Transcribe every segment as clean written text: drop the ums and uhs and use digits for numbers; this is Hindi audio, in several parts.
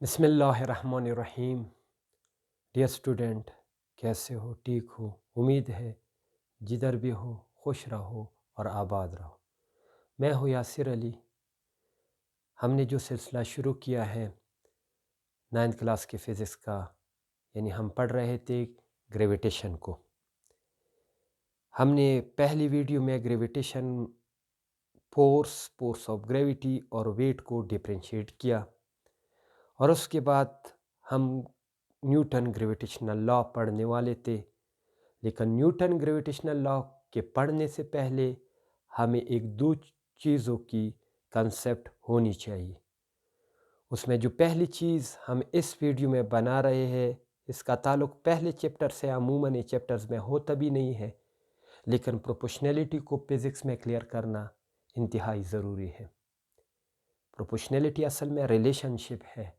बिस्मिल्लाहिर्रहमानिर्रहीम। डियर स्टूडेंट, कैसे हो? ठीक हो? उम्मीद है जिधर भी हो खुश रहो और आबाद रहो। मैं हूँ यासिर अली। हमने जो सिलसिला शुरू किया है 9th क्लास के फ़िज़िक्स का, यानी हम पढ़ रहे थे ग्रेविटेशन को। हमने पहली वीडियो में ग्रेविटेशन, फोर्स ऑफ ग्रेविटी और वेट को डिफरेंशिएट किया, और उसके बाद हम न्यूटन ग्रेविटेशनल लॉ पढ़ने वाले थे। लेकिन न्यूटन ग्रेविटेशनल लॉ के पढ़ने से पहले हमें एक दो चीज़ों की कंसेप्ट होनी चाहिए। उसमें जो पहली चीज़ हम इस वीडियो में बना रहे हैं, इसका ताल्लुक पहले चैप्टर से अमूमन ये चैप्टर्स में होता भी नहीं है, लेकिन प्रोपोर्शनैलिटी को फिज़िक्स में क्लियर करना इंतहाई ज़रूरी है। प्रोपोर्शनैलिटी असल में रिलेशनशिप है।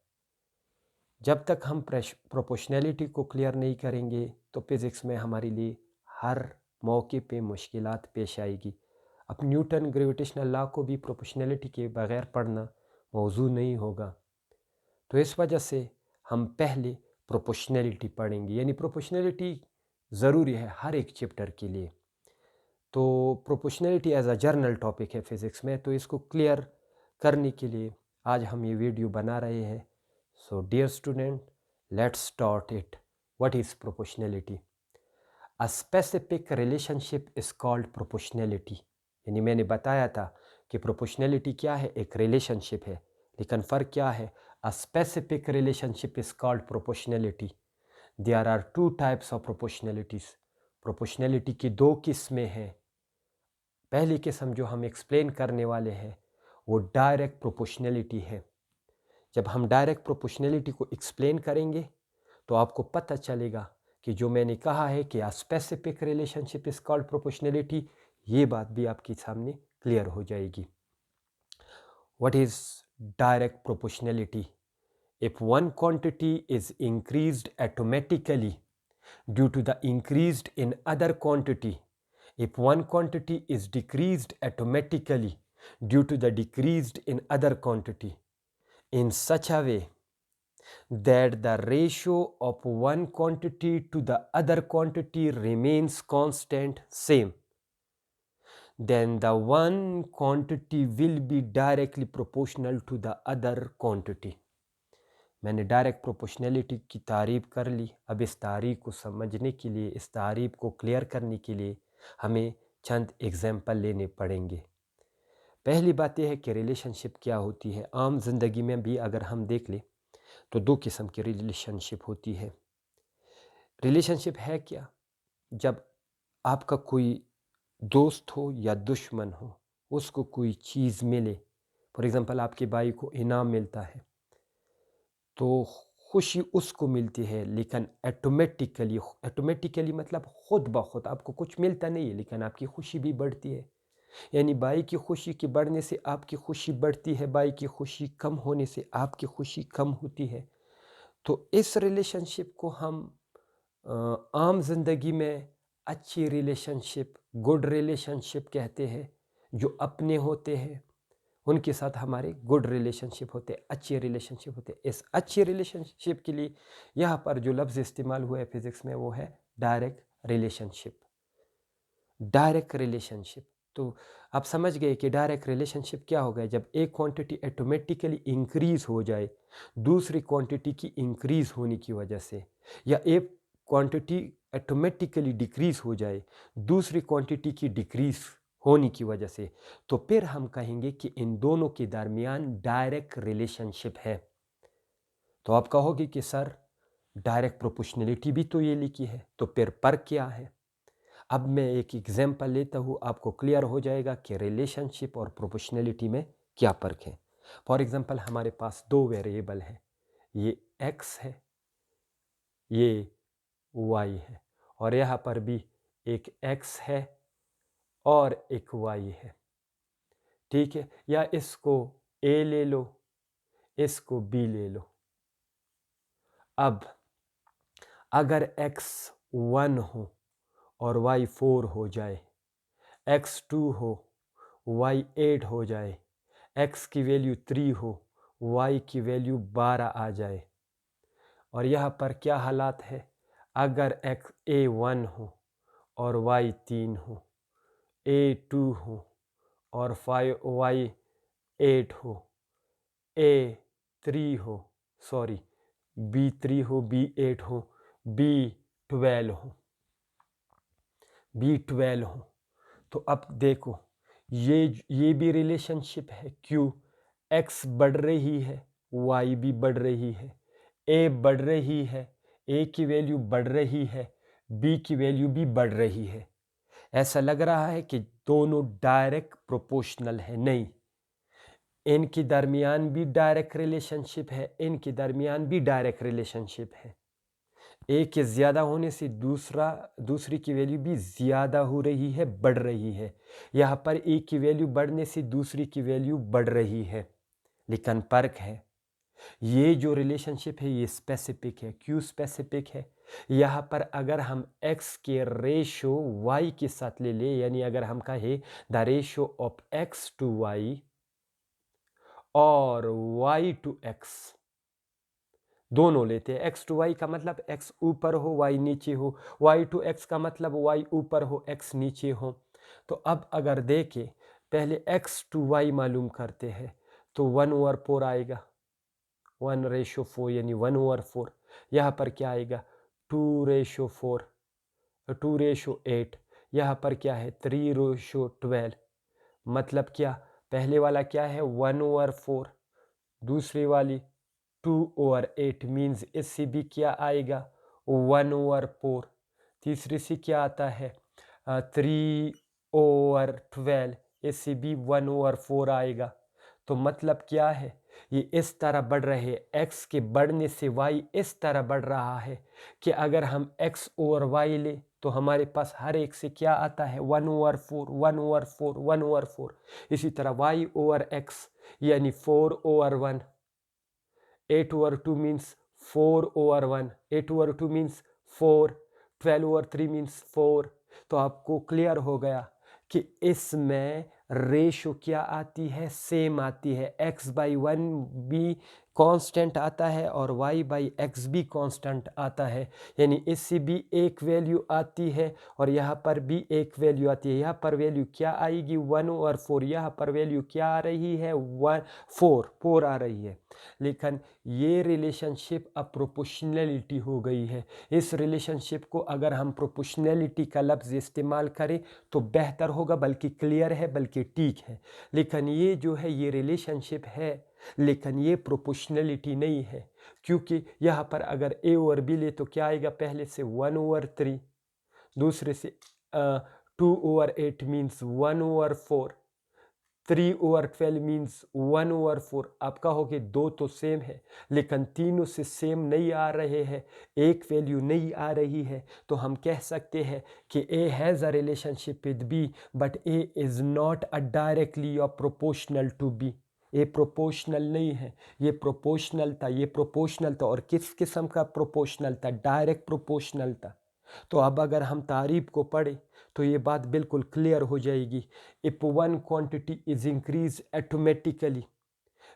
जब तक हम प्रोपोर्शनैलिटी को क्लियर नहीं करेंगे तो फिज़िक्स में हमारे लिए हर मौके पे मुश्किलात पेश आएगी। अब न्यूटन ग्रेविटेशनल लॉ को भी प्रोपोर्शनैलिटी के बगैर पढ़ना मौजू नहीं होगा। तो इस वजह से हम पहले प्रोपोर्शनैलिटी पढ़ेंगे, यानी प्रोपोर्शनैलिटी ज़रूरी है हर एक चैप्टर के लिए। तो proportionality as a general topic है फ़िज़िक्स में, तो इसको क्लियर करने के लिए आज हम ये वीडियो बना रहे हैं। So dear student, let's start it. What is proportionality? A specific relationship is called proportionality. यानी मैंने बताया था कि प्रोपोर्शनैलिटी क्या है, एक रिलेशनशिप है, लेकिन फ़र्क क्या है? A specific relationship is called proportionality. There are two types of proportionalities. प्रोपोर्शनैलिटी की दो किस्में हैं। पहली किस्म जो हम एक्सप्लेन करने वाले हैं वो डायरेक्ट प्रोपोर्शनैलिटी है। जब हम डायरेक्ट प्रोपोर्शनैलिटी को एक्सप्लेन करेंगे तो आपको पता चलेगा कि जो मैंने कहा है कि अ specific relationship is called proportionality, ये बात भी आपके सामने क्लियर हो जाएगी। What is direct proportionality? If one quantity is increased automatically due to the increased in other quantity, if one quantity is decreased automatically due to the decreased in other quantity, in such a way that the ratio of one quantity to the other quantity remains constant same, then the one quantity will be directly proportional to the other quantity. मैंने डायरेक्ट प्रोपोर्शनैलिटी की तारीफ़ कर ली। अब इस तारीफ़ को समझने के लिए, इस तारीफ़ को क्लियर करने के लिए हमें चंद एग्जाम्पल लेने पड़ेंगे। पहली बात यह है कि रिलेशनशिप क्या होती है। आम ज़िंदगी में भी अगर हम देख लें तो दो किस्म की रिलेशनशिप होती है। रिलेशनशिप है क्या? जब आपका कोई दोस्त हो या दुश्मन हो, उसको कोई चीज़ मिले, फॉर एग्ज़ाम्पल आपके भाई को इनाम मिलता है, तो खुशी उसको मिलती है, लेकिन ऑटोमेटिकली मतलब खुद ब खुद आपको कुछ मिलता नहीं है, लेकिन आपकी खुशी भी बढ़ती है। यानी भाई की खुशी के बढ़ने से आपकी खुशी बढ़ती है, भाई की खुशी कम होने से आपकी खुशी कम होती है। तो इस रिलेशनशिप को हम आम ज़िंदगी में अच्छी रिलेशनशिप, गुड रिलेशनशिप कहते हैं। जो अपने होते हैं उनके साथ हमारे गुड रिलेशनशिप होते हैं, अच्छे रिलेशनशिप होते हैं। इस अच्छे रिलेशनशिप के लिए यहाँ पर जो लफ्ज़ इस्तेमाल हुआ है फिज़िक्स में वो है डायरेक्ट रिलेशनशिप। डायरेक्ट रिलेशनशिप, तो आप समझ गए कि डायरेक्ट रिलेशनशिप क्या हो गया। जब एक क्वांटिटी ऑटोमेटिकली इंक्रीज़ हो जाए दूसरी क्वांटिटी की इंक्रीज़ होने की वजह से, या एक क्वांटिटी ऑटोमेटिकली डिक्रीज़ हो जाए दूसरी क्वांटिटी की डिक्रीज़ होने की वजह से, तो फिर हम कहेंगे कि इन दोनों के दरमियान डायरेक्ट रिलेशनशिप है। तो आप कहोगे कि सर डायरेक्ट प्रोपोर्शनैलिटी भी तो ये लिखी है, तो फिर फ़र्क क्या है? अब मैं एक एग्जांपल लेता हूँ, आपको क्लियर हो जाएगा कि रिलेशनशिप और प्रोपोर्शनैलिटी में क्या फ़र्क है। फॉर एग्जांपल हमारे पास दो वेरिएबल हैं, ये x है, ये y है, और यहाँ पर भी एक x है और एक y है। ठीक है, या इसको a ले लो, इसको b ले लो। अब अगर x 1 हो और y 4 हो जाए, x 2 हो y 8 हो जाए, x की वैल्यू 3 हो y की वैल्यू 12 आ जाए। और यहाँ पर क्या हालात है, अगर x a 1 हो और y 3 हो, a 2 हो और y 8 हो, a 3 हो, सॉरी b 3 हो, b 8 हो, b 12 हो, b 12 हो। तो अब देखो ये भी रिलेशनशिप है, क्यों, x बढ़ रही है, y भी बढ़ रही है, a बढ़ रही है, a की वैल्यू बढ़ रही है, b की वैल्यू भी बढ़ रही है। ऐसा लग रहा है कि दोनों डायरेक्ट प्रोपोर्शनल है, नहीं, इनके दरमियान भी डायरेक्ट रिलेशनशिप है, इनके दरमियान भी डायरेक्ट रिलेशनशिप है। एक के ज़्यादा होने से दूसरी की वैल्यू भी ज़्यादा हो रही है, बढ़ रही है। यहाँ पर एक की वैल्यू बढ़ने से दूसरी की वैल्यू बढ़ रही है, लेकिन फ़र्क है, ये जो रिलेशनशिप है ये स्पेसिफिक है। क्यों स्पेसिफिक है, यहाँ पर अगर हम x के रेशो y के साथ ले ले, यानी अगर हम कहें the ratio of x to y और y टू x, दोनों लेते हैं। x टू y का मतलब x ऊपर हो y नीचे हो, y टू x का मतलब y ऊपर हो x नीचे हो। तो अब अगर देखें, पहले x टू y मालूम करते हैं, तो 1/4 आएगा, 1/4 यानी 1/4। यहाँ पर क्या आएगा, 2/4, 2/8। यहाँ पर क्या है, 3/12। मतलब क्या, पहले वाला क्या है 1/4, दूसरी वाली 2/8, मीन्स इससे भी क्या आएगा 1/4। तीसरी से क्या आता है 3/12, इससे भी 1/4 आएगा। तो मतलब क्या है, ये इस तरह बढ़ रहे हैं, x के बढ़ने से y इस तरह बढ़ रहा है कि अगर हम x ओवर y ले तो हमारे पास हर एक से क्या आता है 1/4, 1/4, 1/4। इसी तरह y ओवर x यानी 4/1, 8/2 मीन्स 4/1, 8/2 मीन्स 4, 12/3 मीन्स 4। तो आपको क्लियर हो गया कि इसमें रेशो क्या आती है, सेम आती है, x/1 भी कांस्टेंट आता है और y/x भी कांस्टेंट आता है, यानी इससे भी एक वैल्यू आती है और यहाँ पर भी एक वैल्यू आती है। यहाँ पर वैल्यू क्या आएगी 1/4, यहाँ पर वैल्यू क्या आ रही है 4 आ रही है। लेकिन ये रिलेशनशिप अब प्रोपोर्शनैलिटी हो गई है। इस रिलेशनशिप को अगर हम प्रोपोर्शनैलिटी का लफ्ज़ इस्तेमाल करें तो बेहतर होगा, बल्कि क्लियर है, बल्कि ठीक है। लेकिन ये जो है ये रिलेशनशिप है, लेकिन ये प्रोपोर्शनैलिटी नहीं है, क्योंकि यहाँ पर अगर a और b ले तो क्या आएगा, पहले से 1/3, दूसरे से 2/8 मीन्स 1/4, 3/12 मीन्स 1/4। आप कहोगे दो तो सेम है, लेकिन तीनों से सेम नहीं आ रहे हैं, एक वैल्यू नहीं आ रही है। तो हम कह सकते हैं कि a has a relationship with b but a is not a directly और प्रोपोर्शनल टू b। ये प्रोपोर्शनल नहीं है, ये प्रोपोर्शनल था, ये प्रोपोर्शनल था। और किस किस्म का प्रोपोर्शनल था, डायरेक्ट प्रोपोर्शनल था। तो अब अगर हम तारीफ को पढ़ें तो ये बात बिल्कुल क्लियर हो जाएगी। If one quantity is increase automatically,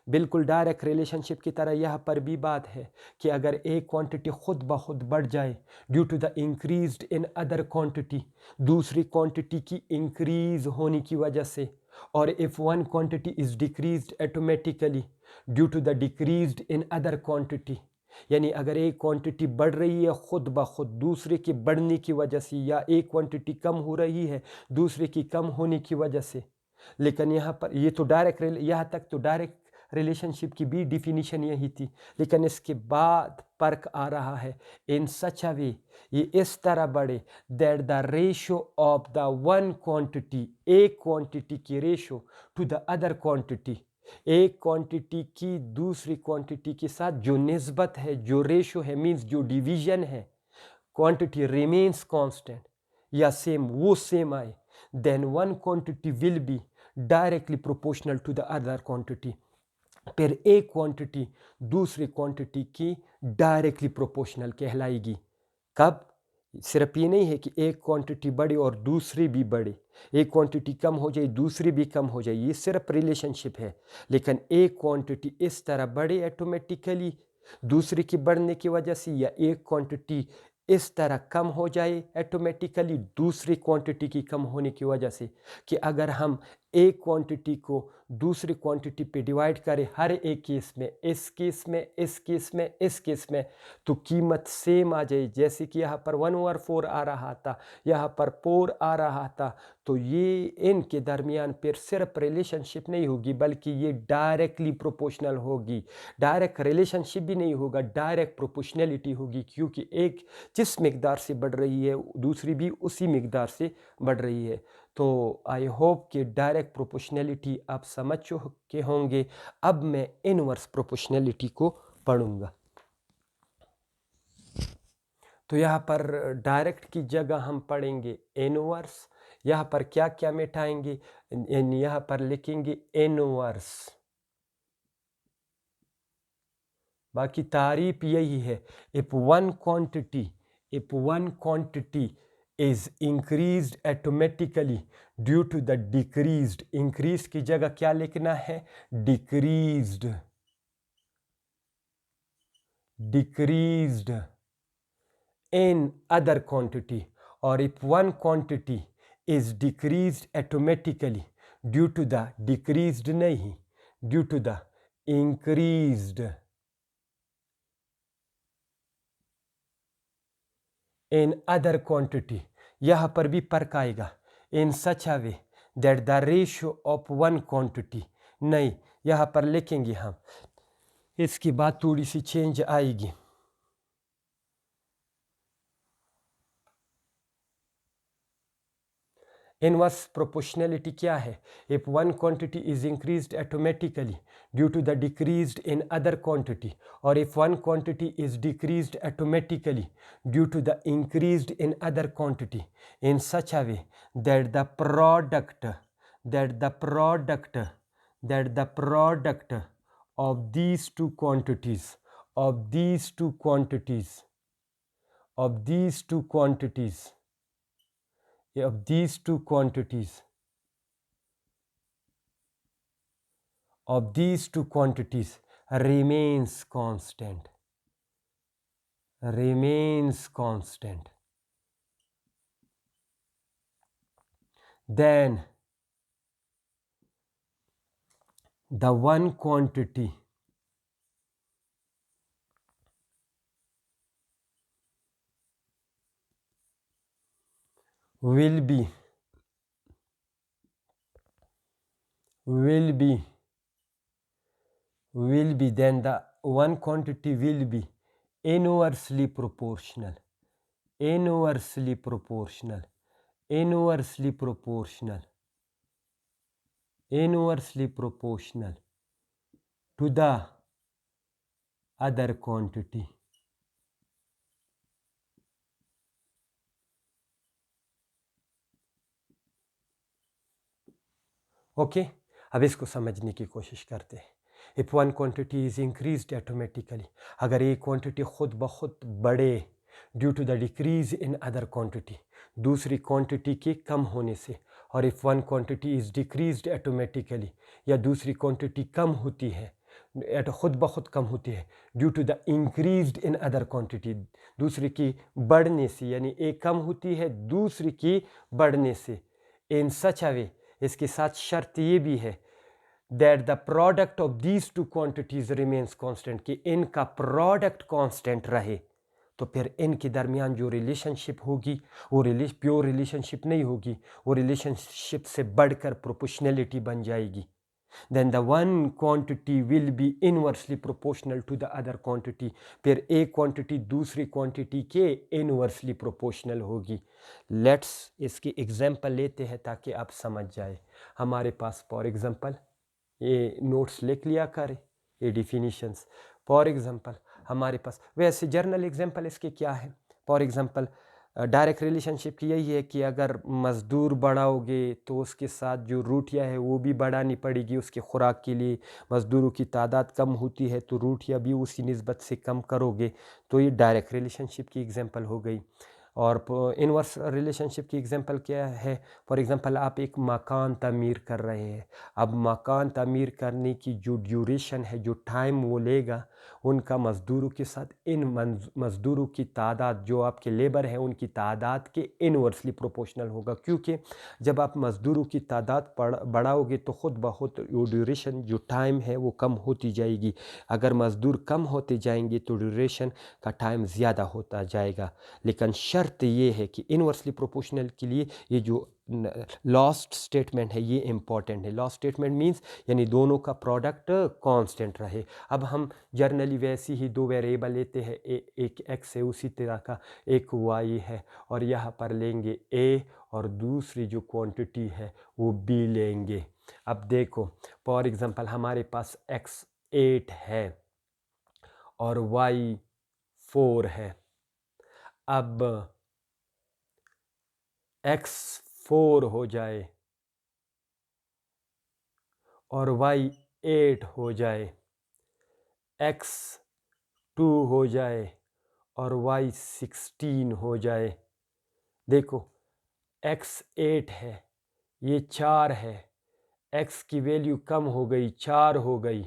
बिल्कुल डायरेक्ट रिलेशनशिप की तरह यहाँ पर भी बात है कि अगर एक क्वांटिटी खुद ब खुद बढ़ जाए due to the increased in other quantity, दूसरी क्वांटिटी की इंक्रीज होने की वजह से, और if one quantity is decreased automatically due to the decreased in other quantity, यानी अगर एक क्वांटिटी बढ़ रही है खुद ब खुद दूसरे के बढ़ने की वजह से, या एक क्वांटिटी कम हो रही है दूसरे की कम होने की वजह से। लेकिन यहाँ पर ये तो डायरेक्ट, यहाँ तक तो डायरेक्ट रिलेशनशिप की भी डिफिनीशन यही थी, लेकिन इसके बाद फर्क आ रहा है इन सच अ वे, ये इस तरह बढ़े that the ratio of the one quantity, एक क्वांटिटी की ratio two the other quantity, एक क्वांटिटी की दूसरी क्वांटिटी के साथ जो निस्बत है, जो रेशो है, मीन्स जो डिवीजन है, क्वांटिटी रिमेन्स कांस्टेंट या सेम, वो सेम आए, then one quantity will be directly proportional to the other quantity. फिर एक क्वांटिटी दूसरी क्वांटिटी की डायरेक्टली प्रोपोर्शनल कहलाएगी। कब? सिर्फ ये नहीं है कि एक क्वांटिटी बढ़े और दूसरी भी बढ़े, एक क्वांटिटी कम हो जाए दूसरी भी कम हो जाए, ये सिर्फ रिलेशनशिप है। लेकिन एक क्वांटिटी इस तरह बढ़े ऑटोमेटिकली दूसरे के बढ़ने की वजह से, या एक क्वांटिटी इस तरह कम हो जाए ऑटोमेटिकली दूसरी क्वांटिटी की कम होने की वजह से, कि अगर हम एक क्वांटिटी को दूसरी क्वांटिटी पे डिवाइड करें हर एक केस में, इस केस में, इस केस में, इस केस में, तो कीमत सेम आ जाए। जैसे कि यहाँ पर 1/4 आ रहा था, यहाँ पर 4 आ रहा था, तो ये इनके दरमियान फिर सिर्फ रिलेशनशिप नहीं होगी बल्कि ये डायरेक्टली प्रोपोर्शनल होगी। डायरेक्ट रिलेशनशिप भी नहीं होगा, डायरेक्ट प्रोपोर्शनलिटी होगी, क्योंकि एक जिस मिकदार से बढ़ रही है दूसरी भी उसी मिकदार से बढ़ रही है। तो आई होप कि डायरेक्ट प्रोपोर्शनलिटी आप समझ चुके होंगे। अब मैं इनवर्स प्रोपोर्शनलिटी को पढ़ूंगा। तो यहाँ पर डायरेक्ट की जगह हम पढ़ेंगे इनवर्स। यहाँ पर क्या क्या मिटाएंगे, यहाँ पर लिखेंगे इनवर्स। बाकी तारीफ यही है, if one quantity is increased automatically due to the decreased, increased की जगह क्या लिखना है, decreased in other quantity, और if one quantity is decreased automatically due to the decreased नहीं, due to the increased in other quantity, यहाँ पर भी फर्क आएगा, in such a way that the ratio of one quantity, नहीं यहाँ पर लिखेंगे हम, इसकी बात थोड़ी सी चेंज आएगी। इनवर्स प्रोपोर्शनलिटी क्या है, if one quantity is increased automatically due to the decreased in other quantity, or if one quantity is decreased automatically due to the increased in other quantity in such a way that the product of these two quantities of these two quantities of these two quantities remains constant, then the one quantity will be then the one quantity will be inversely proportional to the other quantity. Okay अब इसको समझने की कोशिश करते हैं। If one quantity is increased automatically, अगर एक क्वांटिटी खुद ब खुद बढ़े due to the decrease in other quantity, दूसरी क्वांटिटी के कम होने से, और if one quantity is decreased automatically, या दूसरी क्वांटिटी कम होती है खुद ब खुद कम होती है due to the increased in other quantity, दूसरी की बढ़ने से, यानी एक कम होती है दूसरी की बढ़ने से, इन सच अ वे, इसके साथ शर्त ये भी है that the product of these two quantities remains constant, कि इनका प्रोडक्ट कांस्टेंट रहे, तो फिर इनके दरमियान जो रिलेशनशिप होगी वो प्योर रिलेशनशिप नहीं होगी, वो रिलेशनशिप से बढ़कर प्रोपोर्शनलिटी बन जाएगी। then the one quantity will be inversely proportional to the other quantity, फिर एक क्वांटिटी दूसरी क्वांटिटी के इनवर्सली प्रोपोर्शनल होगी। लेट्स इसकी एग्जांपल लेते हैं ताकि आप समझ जाए। हमारे पास फॉर एग्जांपल ये नोट्स लिख लिया करें, ये डिफिनीशंस। फॉर एग्जांपल हमारे पास वैसे जर्नल एग्जांपल इसके क्या है, फॉर एग्जांपल डायरेक्ट रिलेशनशिप की यही है कि अगर मज़दूर बढ़ाओगे तो उसके साथ जो रोटियां है वो भी बढ़ानी पड़ेगी उसके खुराक के लिए, मज़दूरों की तादाद कम होती है तो रोटियां भी उसी निस्बत से कम करोगे, तो ये डायरेक्ट रिलेशनशिप की एग्जांपल हो गई। और इनवर्स रिलेशनशिप की एग्जांपल क्या है? फॉर एग्जांपल आप एक मकान तामीर कर रहे हैं। अब मकान तामीर करने की जो ड्यूरेशन है, जो टाइम वो लेगा, उनका मज़दूरों के साथ इन मज़दूरों की तादाद, जो आपके लेबर हैं उनकी तादाद के इनवर्सली प्रोपोर्शनल होगा, क्योंकि जब आप मज़दूरों की तादाद बढ़ाओगे तो ख़ुद ब खुद वो ड्यूरेशन, जो टाइम है, वो कम होती जाएगी। अगर मज़दूर कम होते जाएंगे तो ड्यूरेशन का टाइम ज़्यादा होता जाएगा। लेकिन शर्त ये है कि इनवर्सली प्रोपोर्शनल के लिए ये जो लास्ट स्टेटमेंट है ये इम्पॉर्टेंट है। लास्ट स्टेटमेंट मींस यानी दोनों का प्रोडक्ट कांस्टेंट रहे। अब हम जर्नली वैसे ही दो वेरिएबल लेते हैं, एक एक्स है, उसी तरह का एक वाई है, और यहाँ पर लेंगे ए और दूसरी जो क्वांटिटी है वो बी लेंगे। अब देखो फॉर एग्जांपल हमारे पास एक्स 8 है और वाई 4 है। अब एक्स 4 हो जाए और वाई 8 हो जाए, एक्स 2 हो जाए और वाई 16 हो जाए। देखो एक्स 8 है, ये 4 है, एक्स की वैल्यू कम हो गई, 4 हो गई,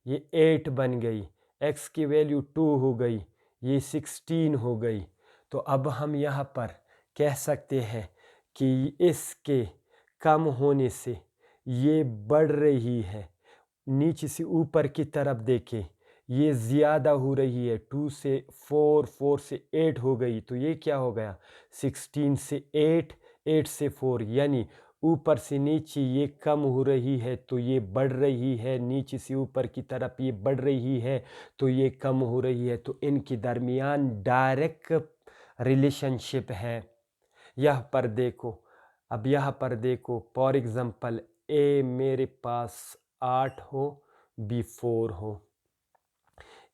ये 8 बन गई। एक्स की वैल्यू 2 हो गई, ये 16 हो गई। तो अब हम यहाँ पर कह सकते हैं कि इसके कम होने से ये बढ़ रही है। नीचे से ऊपर की तरफ देखें, ये ज़्यादा हो रही है। 2 से 4, 4 से 8 हो गई, तो ये क्या हो गया? 16 से 8, 8 से 4, यानी ऊपर से नीचे ये कम हो रही है तो ये बढ़ रही है, नीचे से ऊपर की तरफ ये बढ़ रही है तो ये कम हो रही है। तो इनके दरमियान डायरेक्ट रिलेशनशिप है। यहाँ पर देखो, अब यहाँ पर देखो फॉर एग्ज़ाम्पल ए मेरे पास 8 हो, बी 4 हो,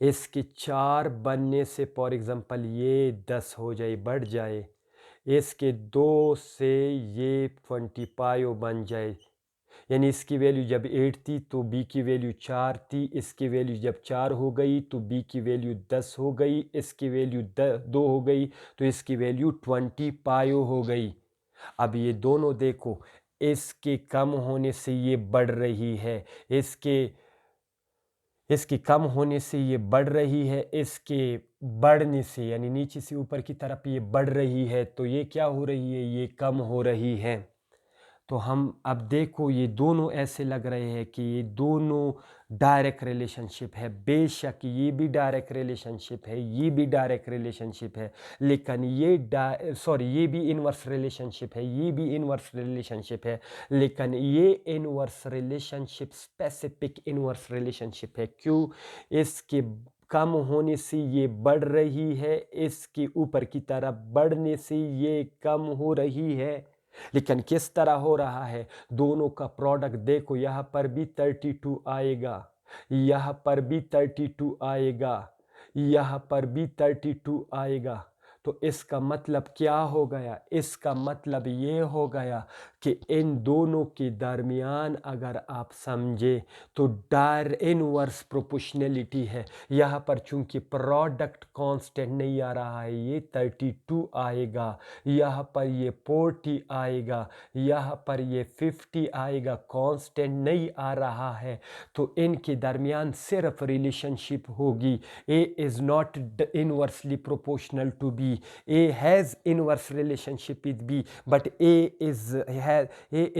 इसके 4 बनने से फॉर एग्ज़ाम्पल ये 10 हो जाए, बढ़ जाए। इसके 2 से ये 25 बन जाए, यानी इसकी वैल्यू जब 8 थी तो बी की वैल्यू 4 थी। इसकी वैल्यू जब 4 हो गई तो बी की वैल्यू 10 हो गई। इसकी वैल्यू 2 हो गई तो इसकी वैल्यू 25 हो गई। अब ये दोनों देखो, इसके कम होने से ये बढ़ रही है, इसके कम होने से ये बढ़ रही है, इसके बढ़ने से यानी नीचे से ऊपर की तरफ ये बढ़ रही है, तो ये क्या हो रही है? ये कम हो रही है। तो हम अब देखो ये दोनों ऐसे लग रहे हैं कि ये दोनों डायरेक्ट रिलेशनशिप है। बेशक ये भी डायरेक्ट रिलेशनशिप है, ये भी डायरेक्ट रिलेशनशिप है, लेकिन ये भी इनवर्स रिलेशनशिप है, ये भी इनवर्स रिलेशनशिप है, लेकिन ये inverse relationship specific inverse relationship है। क्यों? इसके कम होने से ये बढ़ रही है, इसके ऊपर की तरफ बढ़ने से ये कम हो रही है। लेकिन किस तरह हो रहा है? दोनों का प्रोडक्ट देखो, यहाँ पर भी 32 आएगा, यहाँ पर भी 32 आएगा, यहाँ पर भी 32 आएगा। तो इसका मतलब क्या हो गया? इसका मतलब ये हो गया कि इन दोनों के दरमियान अगर आप समझे तो इनवर्स प्रोपोर्शनलिटी है। यहाँ पर चूंकि प्रोडक्ट कांस्टेंट नहीं आ रहा है, ये 32 आएगा, यहाँ पर ये 40 आएगा, यहाँ पर ये 50 आएगा, कांस्टेंट नहीं आ रहा है। तो इनके दरमियान सिर्फ रिलेशनशिप होगी। A is not inversely proportional to B. A has inverse relationship with B, but A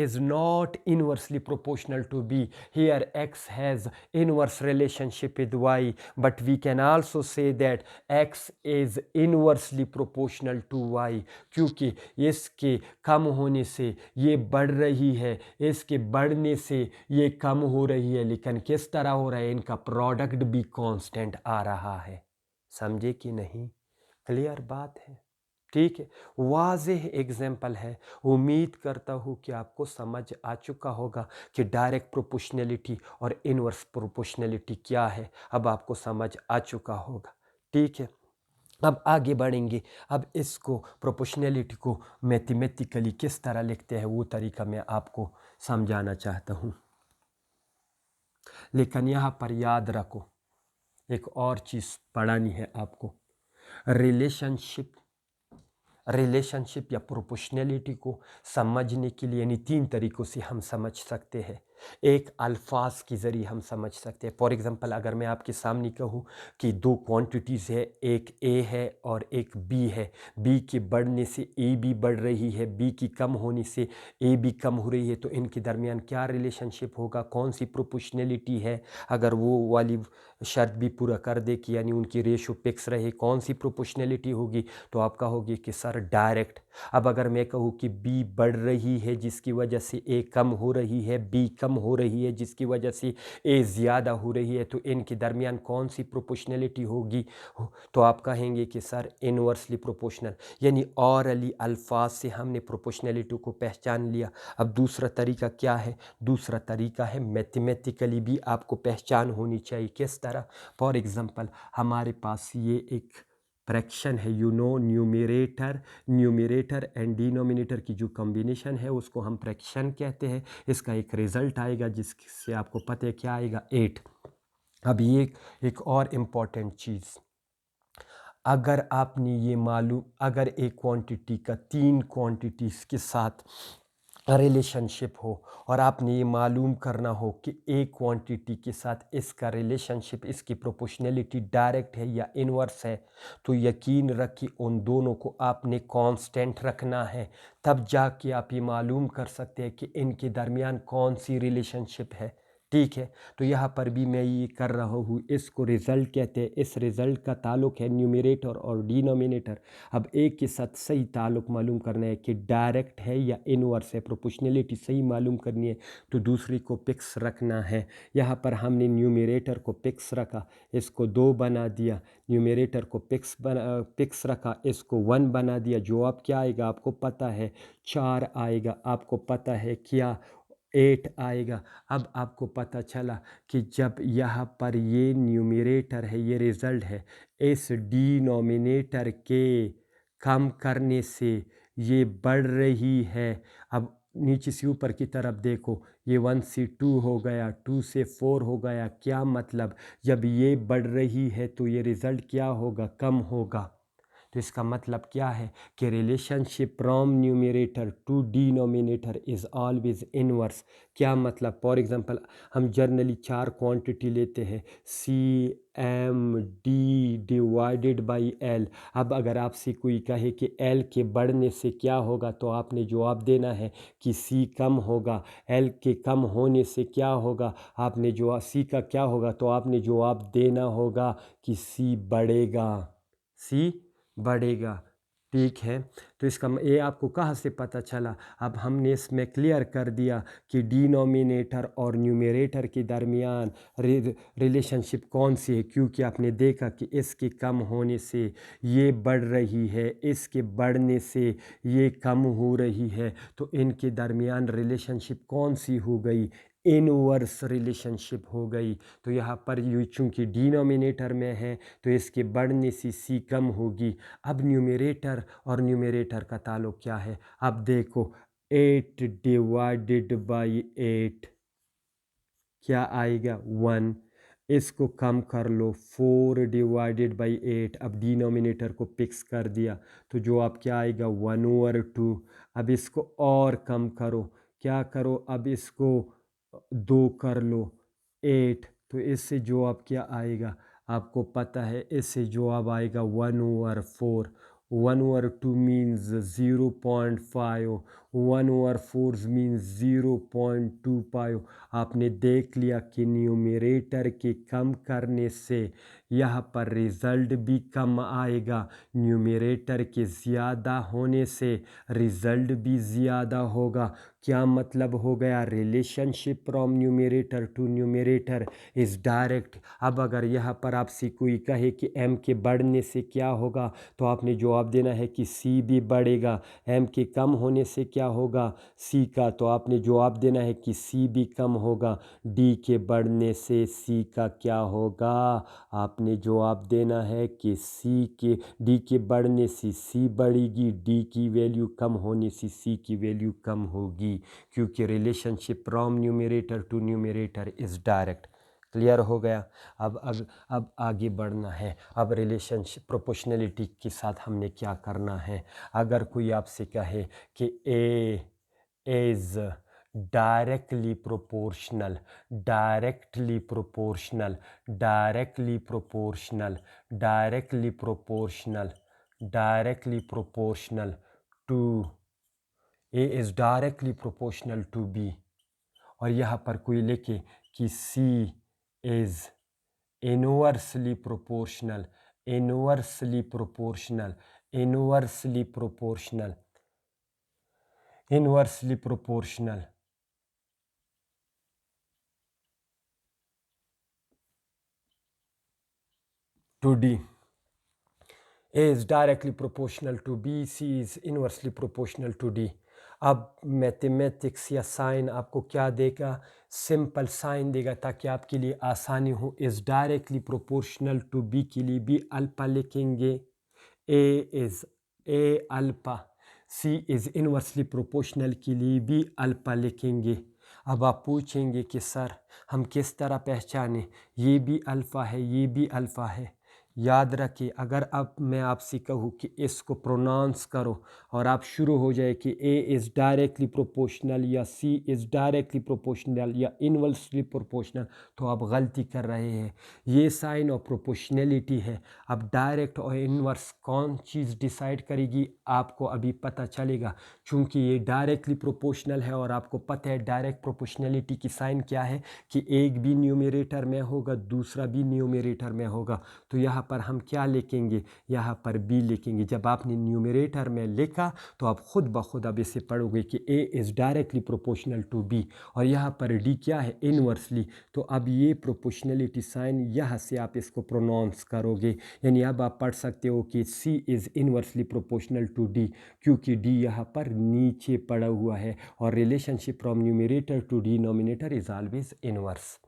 is not inversely proportional to B. Here X has inverse relationship with Y, but we can also say that X is inversely proportional to Y, क्योंकि इसके कम होने से ये बढ़ रही है, इसके बढ़ने से ये कम हो रही है। लेकिन किस तरह हो रहा है? इनका प्रोडक्ट भी कांस्टेंट आ रहा है। समझे कि नहीं? क्लियर बात है? ठीक है, वाज़ेह एग्जाम्पल है। उम्मीद करता हूँ कि आपको समझ आ चुका होगा कि डायरेक्ट प्रोपोर्शनलिटी और इनवर्स प्रोपोर्शनलिटी क्या है। अब आपको समझ आ चुका होगा। ठीक है, अब आगे बढ़ेंगे। अब इसको प्रोपोर्शनलिटी को मैथमेटिकली किस तरह लिखते हैं वो तरीका मैं आपको समझाना चाहता हूँ। लेकिन यहाँ पर याद रखो, एक और चीज़ पढ़ानी है आपको। रिलेशनशिप रिलेशनशिप या प्रोपोर्शनैलिटी को समझने के लिए यानी 3 तरीक़ों से हम समझ सकते हैं। एक अल्फाज के ज़रिए हम समझ सकते हैं। फॉर एग्ज़ाम्पल अगर मैं आपके सामने कहूँ कि 2 क्वांटिटीज़ है, एक ए है और एक बी है। बी के बढ़ने से ए भी बढ़ रही है, बी की कम होने से ए भी कम हो रही है, तो इनके दरमियान क्या रिलेशनशिप होगा, कौन सी प्रोपोर्शनैलिटी है। अगर वो वाली शर्त भी पूरा कर दे कि यानी उनकी रेशो फिक्स रहे, कौन सी प्रोपोर्शनैलिटी होगी, तो आप कहोगे कि सर डायरेक्ट। अब अगर मैं कहूँ कि बी बढ़ रही है जिसकी वजह से ए कम हो रही है, बी कम हो रही है जिसकी वजह से ए ज़्यादा हो रही है, तो इनके दरमियान कौन सी प्रोपोर्शनैलिटी होगी, तो आप कहेंगे कि सर इन्वर्सली प्रोपोर्शनल। यानी ऑरली अल्फाज से हमने प्रोपोर्शनैलिटी को पहचान लिया। अब दूसरा तरीका क्या है? दूसरा तरीका है मैथमेटिकली भी आपको पहचान होनी चाहिए। किस तरह? फॉर एग्ज़ाम्पल हमारे पास ये एक फ्रैक्शन है, न्यूमरेटर एंड डिनोमिनेटर की जो कॉम्बिनेशन है उसको हम फ्रैक्शन कहते हैं। इसका एक रिज़ल्ट आएगा जिससे आपको पता है क्या आएगा, 8। अब ये एक और इम्पॉर्टेंट चीज़, अगर आपने ये मालूम, अगर एक क्वांटिटी का 3 क्वांटिटीज़ के साथ रिलेशनशिप हो और आपने ये मालूम करना हो कि एक क्वांटिटी के साथ इसका रिलेशनशिप, इसकी प्रोपोर्शनैलिटी डायरेक्ट है या इनवर्स है, तो यकीन रखिए उन दोनों को आपने कांस्टेंट रखना है। तब जाके आप ये मालूम कर सकते हैं कि इनके दरमियान कौन सी रिलेशनशिप है। ठीक है, तो यहाँ पर भी मैं ये कर रहा हूँ, इसको रिज़ल्ट कहते हैं। इस रिज़ल्ट का ताल्लुक है न्यूमरेटर और डिनोमिनेटर। अब एक के साथ सही ताल्लुक मालूम करना है कि डायरेक्ट है या इनवर्स है, प्रोपोर्शनैलिटी सही मालूम करनी है, तो दूसरे को फिक्स रखना है। यहाँ पर हमने न्यूमरेटर को फिक्स रखा, इसको 2 बना दिया। न्यूमरेटर को फिक्स रखा, इसको 1 बना दिया। जवाब क्या आएगा आपको पता है, 4 आएगा। आपको पता है क्या, 8 आएगा। अब आपको पता चला कि जब यहाँ पर ये न्यूमरेटर है, ये रिज़ल्ट है, इस डिनोमिनेटर के कम करने से ये बढ़ रही है। अब नीचे से ऊपर की तरफ देखो, ये 1 से 2 हो गया, 2 से 4 हो गया। क्या मतलब, जब ये बढ़ रही है तो ये रिज़ल्ट क्या होगा, कम होगा। तो इसका मतलब क्या है कि relationship from numerator to denominator is always inverse. क्या मतलब, फॉर एग्जांपल हम जर्नली 4 क्वांटिटी लेते हैं, C M D divided by L. अब अगर आपसे कोई कहे कि एल के बढ़ने से क्या होगा, तो आपने जवाब देना है कि सी कम होगा। एल के कम होने से क्या होगा, आपने जवाब, सी का क्या होगा, तो आपने जवाब देना होगा कि सी बढ़ेगा, सी बढ़ेगा। ठीक है, तो इसका ये आपको कहाँ से पता चला। अब हमने इसमें क्लियर कर दिया कि डिनोमिनेटर और न्यूमरेटर के दरमियान रिलेशनशिप कौन सी है, क्योंकि आपने देखा कि इसके कम होने से ये बढ़ रही है, इसके बढ़ने से ये कम हो रही है, तो इनके दरमियान रिलेशनशिप कौन सी हो गई, इनवर्स रिलेशनशिप हो गई। तो यहाँ पर ये चूँकि डिनोमिनेटर में है तो इसके बढ़ने से सी कम होगी। अब न्यूमरेटर और न्यूमरेटर का ताल्लुक क्या है, अब देखो 8 डिवाइडेड बाई 8 क्या आएगा, 1। इसको कम कर लो, 4 डिवाइडेड बाई 8। अब डिनोमिनेटर को फिक्स कर दिया तो जो आप क्या आएगा, 1/2। अब इसको और कम करो, क्या करो, अब इसको 2 कर लो, 8। तो इससे जवाब क्या आएगा, आपको पता है इससे जवाब आएगा 1/4। 1/2 मीन्स 0.5, 1/4 मीन्स 0.25। आपने देख लिया कि न्यूमरेटर के कम करने से यहाँ पर रिज़ल्ट भी कम आएगा, न्यूमरेटर के ज़्यादा होने से रिज़ल्ट भी ज़्यादा होगा। क्या मतलब हो गया, relationship from numerator to numerator is direct. अब अगर यहाँ पर आपसे कोई कहे कि एम के बढ़ने से क्या होगा, तो आपने जवाब देना है कि सी भी बढ़ेगा। एम के कम होने से क्या होगा, सी का, तो आपने जवाब देना है कि सी भी कम होगा। डी के बढ़ने से सी का क्या होगा, आपने जवाब देना है कि डी के बढ़ने से सी बढ़ेगी, डी की वैल्यू कम होने से सी की वैल्यू कम होगी, क्योंकि relationship from numerator to numerator is direct. Clear हो गया। अब आगे बढ़ना है। अब रिलेशनशिप प्रोपोर्शनलिटी के साथ हमने क्या करना है। अगर कोई आपसे कहे कि A is directly proportional, directly proportional, directly proportional, directly proportional, directly proportional to, A is directly proportional to B, और यहाँ पर कोई लिखे कि C is inversely proportional, inversely proportional, inversely proportional, inversely proportional to D, A is directly proportional to B, C is inversely proportional to D. अब मैथमेटिक्स या साइन आपको क्या देगा, सिंपल साइन देगा ताकि आपके लिए आसानी हो। Is directly proportional to B के लिए भी अल्फा लिखेंगे, A alpha. C is inversely proportional के लिए भी अल्फा लिखेंगे। अब आप पूछेंगे कि सर हम किस तरह पहचानें, ये भी अल्फ़ा है, ये भी अल्फ़ा है। याद रखिए, अगर अब मैं आपसे कहूँ कि इसको प्रोनाउंस करो और आप शुरू हो जाए कि ए इज़ डायरेक्टली प्रोपोर्शनल या सी इज़ डायरेक्टली प्रोपोर्शनल या इनवर्सली प्रोपोर्शनल, तो आप गलती कर रहे हैं। ये साइन और प्रोपोर्शनलिटी है। अब डायरेक्ट और इनवर्स कौन चीज़ डिसाइड करेगी आपको अभी पता चलेगा, चूँकि ये डायरेक्टली प्रोपोर्शनल है और आपको पता है डायरेक्ट प्रोपोर्शनलिटी की साइन क्या है कि एक भी न्यूमरेटर में होगा, दूसरा भी न्यूमरेटर में होगा। तो यहाँ पर हम क्या लिखेंगे, यहाँ पर बी लिखेंगे। जब आपने न्यूमरेटर में लिखा तो आप खुद ब खुद अब इसे पढ़ोगे कि A is directly proportional to B, और यहाँ पर डी क्या है, इनवर्सली। तो अब ये प्रोपोर्शनलिटी साइन यहाँ से आप इसको प्रोनाउंस करोगे, यानी अब आप पढ़ सकते हो कि C is inversely proportional to D, क्योंकि डी यहाँ पर नीचे पड़ा हुआ है और relationship from numerator to denominator is always inverse.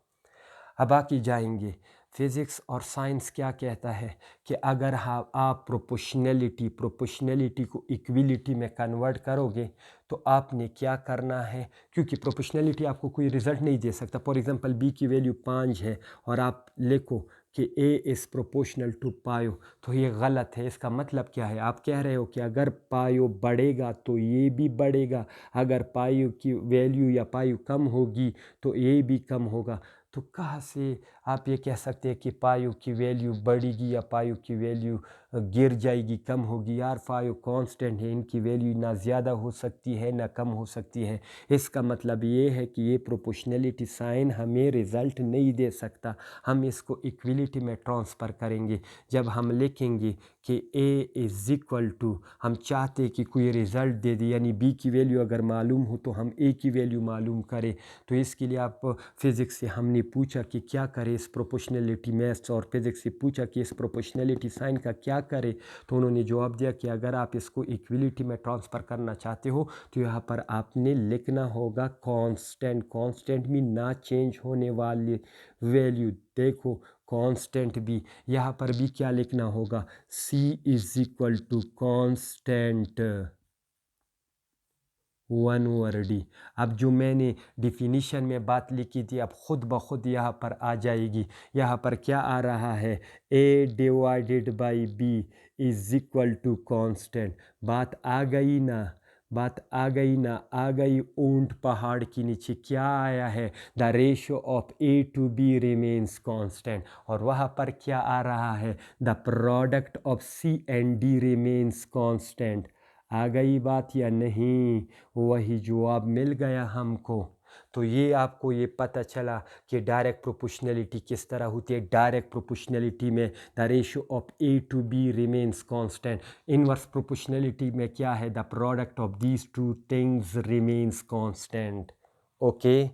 अब आगे जाएंगे, फिज़िक्स और साइंस क्या कहता है कि अगर आप प्रोपोर्शनलिटी को इक्विलिटी में कन्वर्ट करोगे तो आपने क्या करना है, क्योंकि प्रोपोर्शनलिटी आपको कोई रिज़ल्ट नहीं दे सकता। फॉर एग्जांपल बी की वैल्यू 5 है और आप लिखो कि ए इज़ प्रोपोर्शनल टू पायो, तो ये गलत है। इसका मतलब क्या है, आप कह रहे हो कि अगर पायो बढ़ेगा तो ये भी बढ़ेगा, अगर पायो की वैल्यू या पायो कम होगी तो ये भी कम होगा। तो कहाँ से आप ये कह सकते हैं कि पायो की वैल्यू बढ़ेगी या पायो की वैल्यू गिर जाएगी, कम होगी। यार पायो कांस्टेंट है, इनकी वैल्यू ना ज़्यादा हो सकती है ना कम हो सकती है। इसका मतलब ये है कि ये प्रोपोर्शनलिटी साइन हमें रिज़ल्ट नहीं दे सकता। हम इसको इक्विलिटी में ट्रांसफ़र करेंगे जब हम लिखेंगे कि ए इज़ इक्वल टू, हम चाहते हैं कि कोई रिज़ल्ट दे दे, यानी बी की वैल्यू अगर मालूम हो तो हम ए की वैल्यू मालूम करें। तो इसके लिए आप फिज़िक्स से हमने पूछा कि क्या करें इस प्रोपोर्शनलिटी मैथ्स और फिज़िक्स से पूछा कि इस प्रोपोर्शनलिटी साइन का क्या करें, तो उन्होंने जवाब दिया कि अगर आप इसको इक्विलिटी में ट्रांसफ़र करना चाहते हो तो यहाँ पर आपने लिखना होगा कांस्टेंट, कांस्टेंट में ना चेंज होने वाली वैल्यू। देखो कांस्टेंट भी, यहाँ पर भी क्या लिखना होगा, C is equal to constant 1/d। अब जो मैंने डिफिनीशन में बात लिखी थी अब खुद ब खुद यहाँ पर आ जाएगी। यहाँ पर क्या आ रहा है, a divided by b is equal to constant. बात आ गई ना, बात आ गई ना, आ गई। ऊंट पहाड़ के नीचे क्या आया है, the ratio of a to b remains constant, और वहाँ पर क्या आ रहा है, the product of c and d remains constant. आ गई बात या नहीं, वही जवाब मिल गया हमको। तो ये आपको ये पता चला कि डायरेक्ट प्रोपोर्शनलिटी किस तरह होती है। डायरेक्ट प्रोपोर्शनलिटी में the ratio of A to B remains constant. Inverse proportionality में क्या है, the product of these two things remains constant. Okay,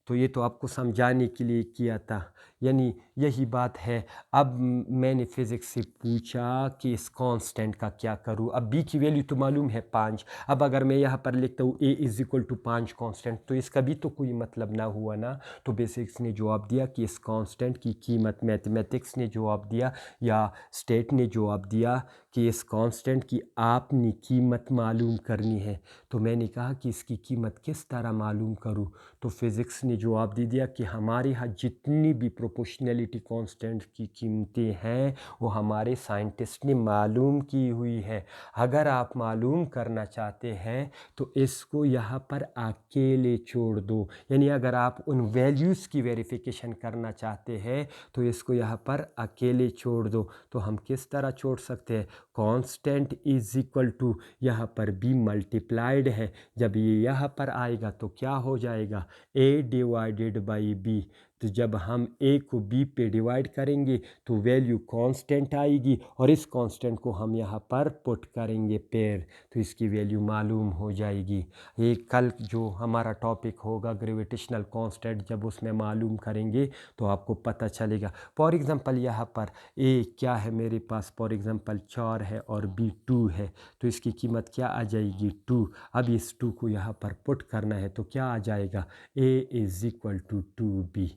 तो ये तो आपको समझाने के लिए किया था, यानी यही बात है। अब मैंने फिज़िक्स से पूछा कि इस कांस्टेंट का क्या करूं। अब b की वैल्यू तो मालूम है 5। अब अगर मैं यहाँ पर लिखता हूँ a is equal to 5 constant, तो इसका भी तो कोई मतलब ना हुआ ना। तो बेसिक्स ने जवाब दिया कि इस कांस्टेंट की कीमत, मैथमेटिक्स ने जवाब दिया या स्टेट ने जवाब दिया कि इस कांस्टेंट की आपने कीमत मालूम करनी है। तो मैंने कहा कि इसकी कीमत किस तरह मालूम करूँ, तो फिज़िक्स ने जवाब दे दिया कि हमारे यहाँ जितनी भी प्रोपोर्शनैलिटी कांस्टेंट की कीमतें हैं वो हमारे साइंटिस्ट ने मालूम की हुई है। अगर आप मालूम करना चाहते हैं तो इसको यहाँ पर अकेले छोड़ दो, यानी अगर आप उन वैल्यूज़ की वेरिफिकेशन करना चाहते हैं तो इसको यहाँ पर अकेले छोड़ दो। तो हम किस तरह छोड़ सकते हैं? कांस्टेंट इज इक्वल टू यहाँ पर बी मल्टीप्लाइड है, जब ये यहाँ पर आएगा तो क्या हो जाएगा? ए डिवाइडेड बाई बी। तो जब हम ए को बी पे डिवाइड करेंगे तो वैल्यू कांस्टेंट आएगी और इस कांस्टेंट को हम यहाँ पर पुट करेंगे पेयर, तो इसकी वैल्यू मालूम हो जाएगी। ये कल जो हमारा टॉपिक होगा ग्रेविटेशनल कांस्टेंट, जब उसमें मालूम करेंगे तो आपको पता चलेगा। फॉर एग्ज़ाम्पल यहाँ पर ए क्या है मेरे पास, फॉर एग्ज़ाम्पल 4 है और बी 2 है, तो इसकी कीमत क्या आ जाएगी? 2। अब इस 2 को यहाँ पर पुट करना है तो क्या आ जाएगा? A is equal to 2b।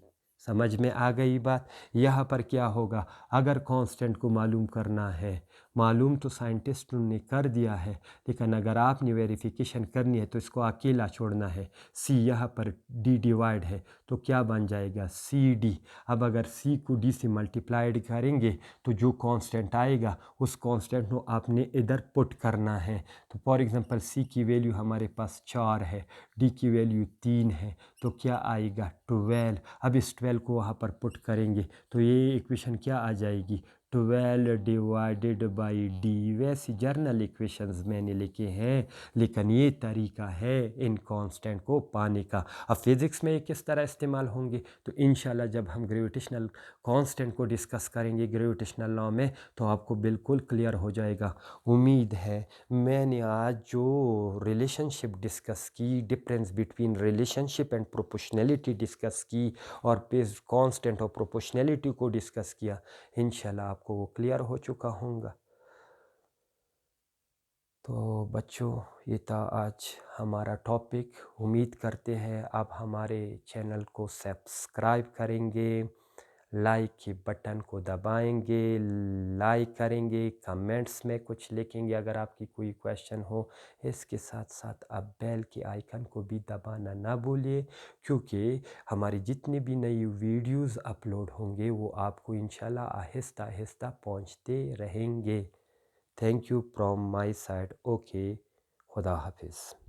समझ में आ गई बात? यहाँ पर क्या होगा? अगर कांस्टेंट को मालूम करना है, मालूम तो साइंटिस्ट ने कर दिया है, लेकिन अगर आपने वेरिफिकेशन करनी है तो इसको अकेला छोड़ना है। सी यहाँ पर डी डिवाइड है तो क्या बन जाएगा? C D. अब अगर सी को डी से मल्टीप्लाइड करेंगे तो जो कांस्टेंट आएगा उस कांस्टेंट को आपने इधर पुट करना है। तो फॉर एग्जांपल सी की वैल्यू हमारे पास 4 है, डी की वैल्यू 3 है, तो क्या आएगा? 12। अब इस 12 को वहाँ पर पुट करेंगे तो ये इक्वेशन क्या आ जाएगी? 12 डिवाइडेड बाई डी। वैसे जर्नल इक्वेशंस मैंने लिखे हैं, लेकिन ये तरीका है इन कांस्टेंट को पाने का। अब फिज़िक्स में ये किस तरह इस्तेमाल होंगे तो इंशाल्लाह जब हम ग्रेविटेशनल कांस्टेंट को डिस्कस करेंगे ग्रेविटेशनल लॉ में तो आपको बिल्कुल क्लियर हो जाएगा। उम्मीद है मैंने आज जो रिलेशनशिप डिस्कस की, difference between relationship and proportionality discuss की और पेज कांस्टेंट और प्रोपोर्शनैलिटी को डिस्कस किया, इंशाल्लाह आपको वो क्लियर हो चुका होगा। तो बच्चों ये था आज हमारा टॉपिक। उम्मीद करते हैं आप हमारे चैनल को सब्सक्राइब करेंगे, लाइक के बटन को दबाएंगे, लाइक करेंगे, कमेंट्स में कुछ लिखेंगे अगर आपकी कोई क्वेश्चन हो। इसके साथ साथ आप बेल के आइकन को भी दबाना ना भूलिए, क्योंकि हमारी जितनी भी नई वीडियोस अपलोड होंगे वो आपको इंशाल्लाह आहिस्ता आहिस्ता पहुंचते रहेंगे। Thank you from my side. Okay, खुदा हाफिज़।